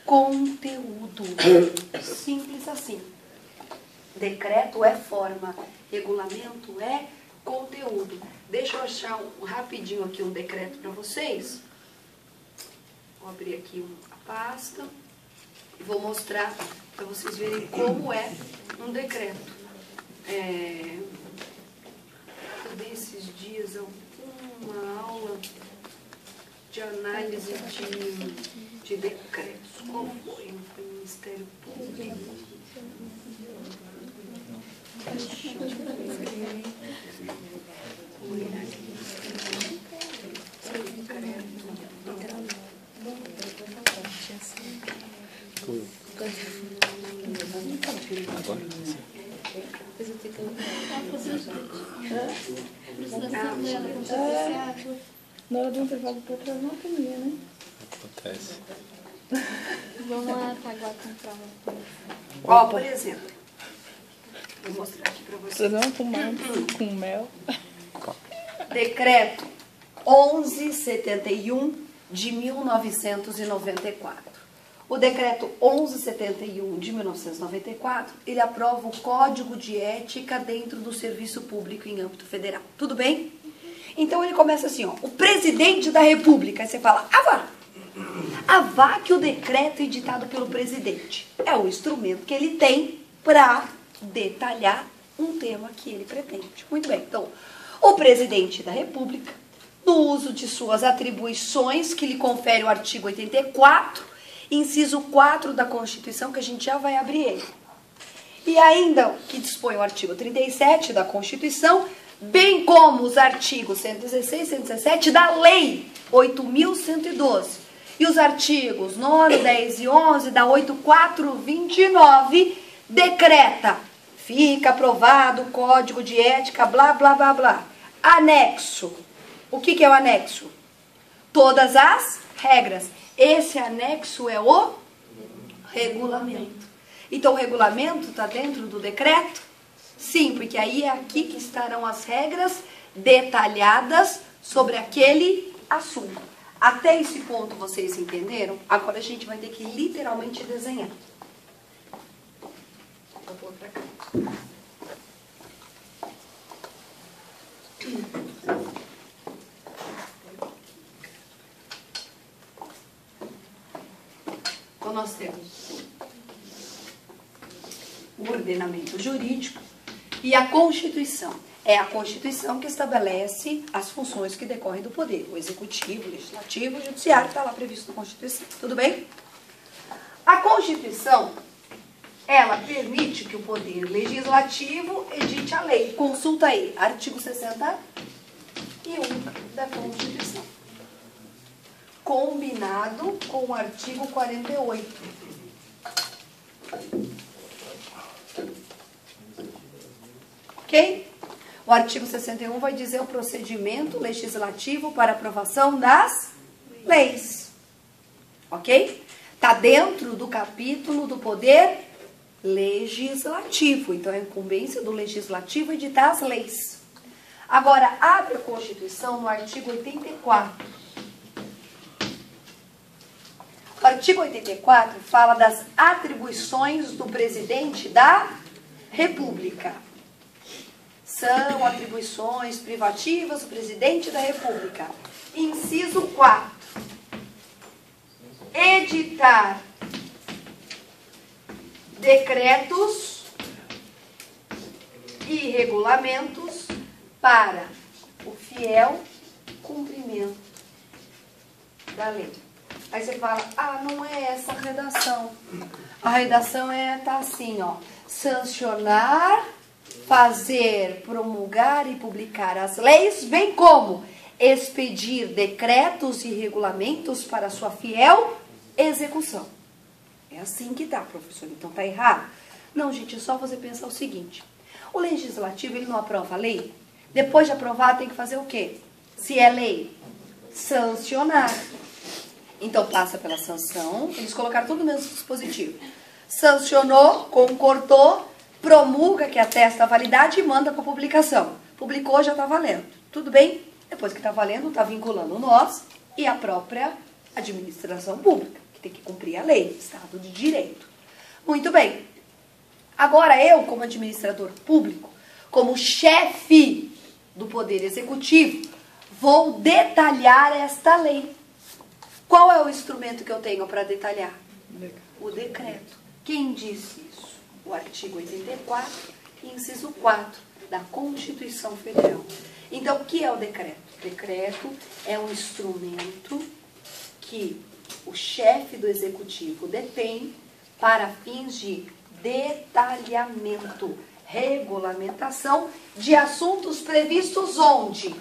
conteúdo. Simples assim. Decreto é forma, regulamento é conteúdo. Deixa eu achar rapidinho aqui um decreto para vocês. Vou abrir aqui a pasta e vou mostrar para vocês verem como é um decreto. Eu dei esses dias uma aula de análise de decretos. Como foi? Foi no Ministério Público. Na hora do intervalo para trás não comia, né? Acontece. Vamos lá, Taguá, comprar uma coisa. Ó, por exemplo, vou mostrar aqui para vocês. Trazer uma tomate com mel. Decreto 1171 de 1994. O decreto 1171 de 1994, ele aprova o Código de Ética dentro do Serviço Público em âmbito federal. Tudo bem? Então ele começa assim, ó, o presidente da República. Aí você fala, avá que o decreto editado pelo presidente é o instrumento que ele tem para detalhar um tema que ele pretende. Muito bem, então, o presidente da República, no uso de suas atribuições que lhe confere o artigo 84, inciso 4 da Constituição, que a gente já vai abrir ele. E ainda que dispõe o artigo 37 da Constituição, bem como os artigos 116 e 117 da Lei 8.112 e os artigos 9, 10 e 11 da 8429, decreta, fica aprovado o Código de Ética, blá, blá, blá, blá. Anexo. O que é o anexo? Todas as regras. Esse anexo é o regulamento. Então, o regulamento está dentro do decreto? Sim, porque aí é aqui que estarão as regras detalhadas sobre aquele assunto. Até esse ponto vocês entenderam? Agora a gente vai ter que literalmente desenhar. Vou pôr pra cá. Então, nós temos o ordenamento jurídico e a Constituição. É a Constituição que estabelece as funções que decorrem do poder. O executivo, o legislativo, o judiciário, está lá previsto na Constituição. Tudo bem? A Constituição, ela permite que o poder legislativo edite a lei. Consulta aí, artigo 61 da Constituição. Combinado com o artigo 48. Ok? O artigo 61 vai dizer o procedimento legislativo para aprovação das leis. Ok? Está dentro do capítulo do poder legislativo. Então, é incumbência do legislativo editar as leis. Agora, abre a Constituição no artigo 84. O artigo 84 fala das atribuições do presidente da República. São atribuições privativas do presidente da República. Inciso 4. Editar decretos e regulamentos para o fiel cumprimento da lei. Aí você fala, não é essa a redação. A redação tá assim, ó. Sancionar, fazer, promulgar e publicar as leis, bem como expedir decretos e regulamentos para sua fiel execução. É assim que tá, professor. Então tá errado? Não, gente, é só você pensar o seguinte. O legislativo, ele não aprova a lei. Depois de aprovar, tem que fazer o quê? Se é lei, sancionar. Então, passa pela sanção, eles colocaram tudo no mesmo dispositivo. Sancionou, concordou, promulga, que atesta a validade e manda para publicação. Publicou, já está valendo. Tudo bem? Depois que está valendo, está vinculando nós e a própria administração pública, que tem que cumprir a lei, Estado de Direito. Muito bem. Agora, eu, como administrador público, como chefe do Poder Executivo, vou detalhar esta lei. Qual é o instrumento que eu tenho para detalhar? O decreto. Quem disse isso? O artigo 84, inciso 4 da Constituição Federal. Então, o que é o decreto? O decreto é um instrumento que o chefe do Executivo detém para fins de detalhamento, regulamentação de assuntos previstos onde?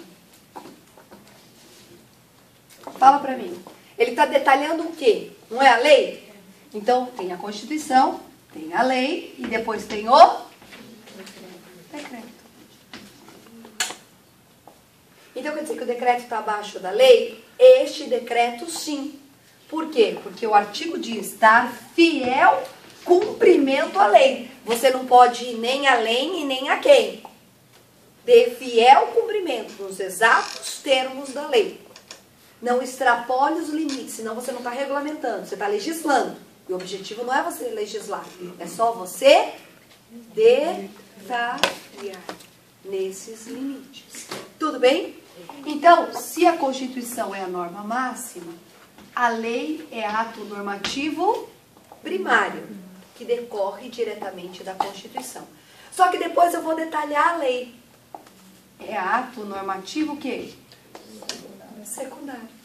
Fala para mim. Ele está detalhando o quê? Não é a lei? Então, tem a Constituição, tem a lei e depois tem o decreto. Então, quer dizer que o decreto está abaixo da lei? Este decreto, sim. Por quê? Porque o artigo diz dar fiel cumprimento à lei. Você não pode ir nem além e nem a quem? De fiel cumprimento, nos exatos termos da lei. Não extrapole os limites, senão você não está regulamentando, você está legislando. E o objetivo não é você legislar, é só você detalhar nesses limites. Tudo bem? Então, se a Constituição é a norma máxima, a lei é ato normativo primário, que decorre diretamente da Constituição. Só que depois eu vou detalhar a lei. É ato normativo o quê? Secundário.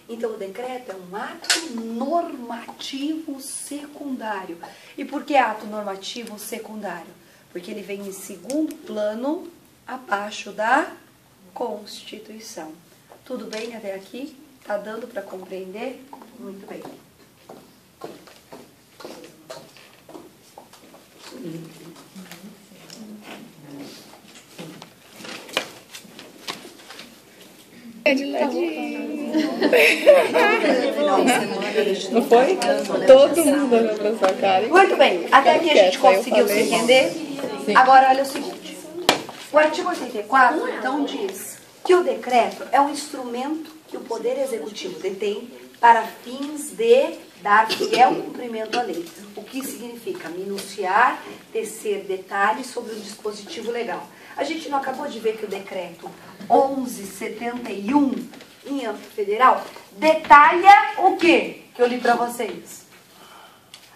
Então, o decreto é um ato normativo secundário. E por que ato normativo secundário? Porque ele vem em segundo plano, abaixo da Constituição. Tudo bem até aqui? Tá dando para compreender? Muito bem. É de ladinho. Não foi? Todo mundo olhou pra sua cara. Muito bem. Até aqui a gente conseguiu se entender? Sim. Agora, olha o seguinte. O artigo 84, então, diz que o decreto é um instrumento que o Poder Executivo detém para fins de dar fiel cumprimento à lei. O que significa minuciar, tecer detalhes sobre o dispositivo legal. A gente não acabou de ver que o decreto 1171, em âmbito federal, detalha o quê? Que eu li para vocês.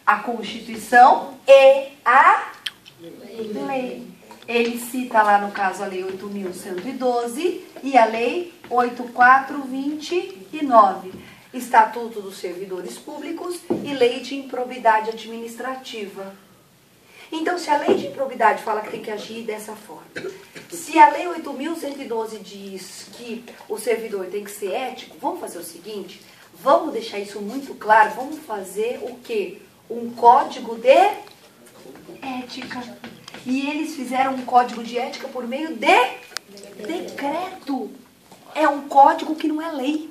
A Constituição e a lei. Ele cita lá no caso a Lei 8.112 e a Lei 8.429. Estatuto dos Servidores Públicos e Lei de Improbidade Administrativa. Então, se a Lei de Improbidade fala que tem que agir dessa forma, se a Lei 8.112 diz que o servidor tem que ser ético, vamos fazer o seguinte, vamos deixar isso muito claro, vamos fazer o quê? Um código de ética. E eles fizeram um código de ética por meio de decreto. É um código que não é lei.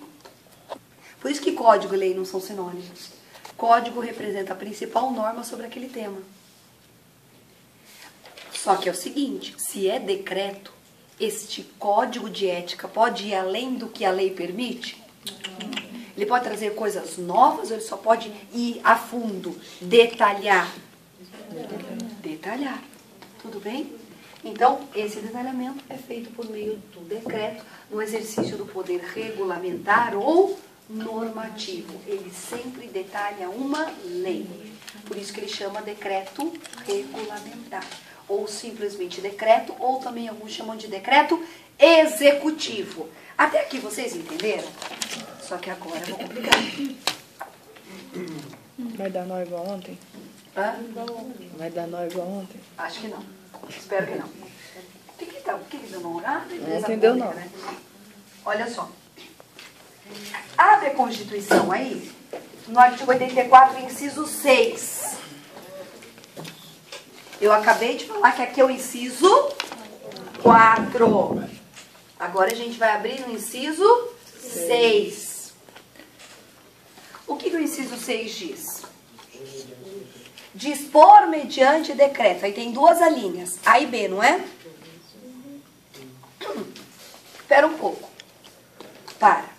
Por isso que código e lei não são sinônimos. Código representa a principal norma sobre aquele tema. Só que é o seguinte, se é decreto, este código de ética pode ir além do que a lei permite? Ele pode trazer coisas novas ou ele só pode ir a fundo, detalhar? Detalhar. Tudo bem? Então, esse detalhamento é feito por meio do decreto, no exercício do poder regulamentar ou normativo. Ele sempre detalha uma lei. Por isso que ele chama decreto regulamentar. Ou simplesmente decreto, ou também alguns chamam de decreto executivo. Até aqui vocês entenderam? Só que agora eu vou complicar. Vai dar nó igual ontem? Hã? Vai dar nó igual ontem? Acho que não. Espero que não. O que deu nó? Ah, Ontem deu nó. Né? Olha só. Abre a Constituição aí, no artigo 84, inciso 6. Eu acabei de falar que aqui é o inciso 4. Agora a gente vai abrir no inciso 6. O que o inciso 6 diz? Dispor mediante decreto. Aí tem duas alíneas, A e B, não é? Espera um pouco. Para.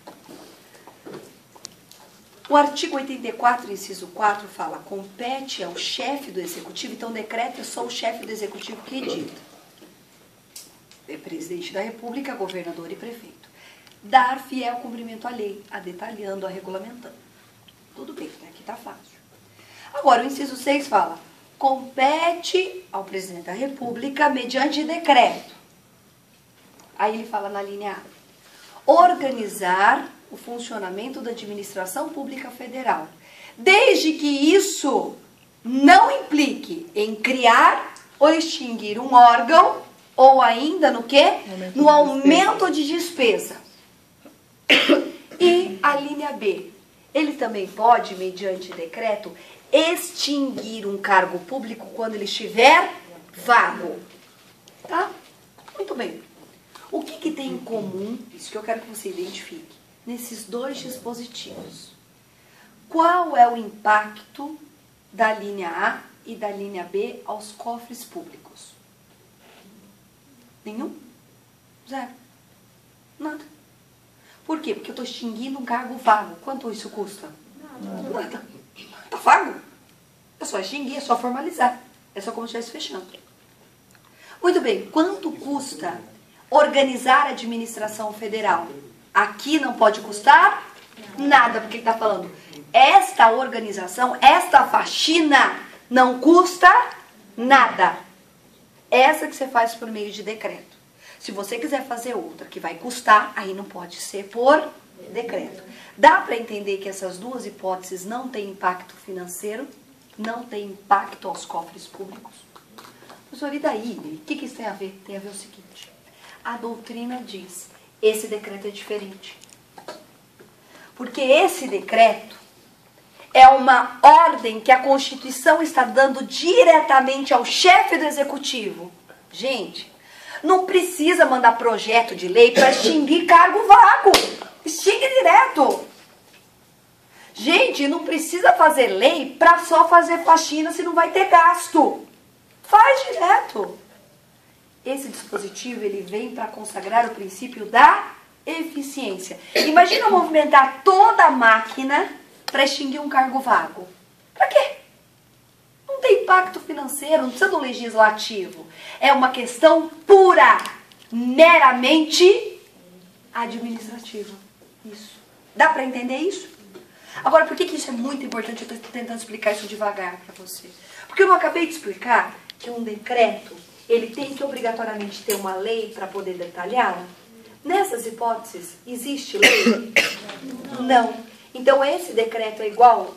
O artigo 84, inciso 4, fala: compete ao chefe do executivo, então decreto é só o chefe do executivo que edita. É presidente da República, governador e prefeito. Dar fiel cumprimento à lei, a detalhando, a regulamentando. Tudo bem, aqui está fácil. Agora, o inciso 6 fala: compete ao presidente da República, mediante decreto. Aí ele fala na linha A: organizar o funcionamento da administração pública federal, desde que isso não implique em criar ou extinguir um órgão, ou ainda no quê? No aumento de despesa. E a linha B: ele também pode, mediante decreto, extinguir um cargo público quando ele estiver vago. Tá? Muito bem. O que tem em comum, isso que eu quero que você identifique, nesses dois dispositivos? Qual é o impacto da linha A e da linha B aos cofres públicos? Nenhum? Zero. Nada. Por quê? Porque eu estou extinguindo um cargo vago. Quanto isso custa? Nada. Está vago? É só extinguir, é só formalizar. É só como se estivesse fechando. Muito bem. Quanto custa organizar a administração federal? Aqui não pode custar nada, porque ele está falando: esta organização, esta faxina não custa nada. Essa que você faz por meio de decreto. Se você quiser fazer outra que vai custar, aí não pode ser por decreto. Dá para entender que essas duas hipóteses não têm impacto financeiro, não têm impacto aos cofres públicos? Professor, e daí? O que isso tem a ver? Tem a ver o seguinte: a doutrina diz: esse decreto é diferente. Porque esse decreto é uma ordem que a Constituição está dando diretamente ao chefe do executivo. Gente, não precisa mandar projeto de lei para extinguir cargo vago. Extingue direto. Gente, não precisa fazer lei para só fazer faxina se não vai ter gasto. Faz direto. Esse dispositivo, ele vem para consagrar o princípio da eficiência. Imagina movimentar toda a máquina para extinguir um cargo vago. Para quê? Não tem impacto financeiro, não precisa do legislativo. É uma questão pura, meramente administrativa. Isso. Dá para entender isso? Agora, por que isso é muito importante? Eu estou tentando explicar isso devagar para você. Porque eu não acabei de explicar que um decreto, ele tem que obrigatoriamente ter uma lei para poder detalhá-la? Nessas hipóteses, existe lei? Não. Então, esse decreto é igual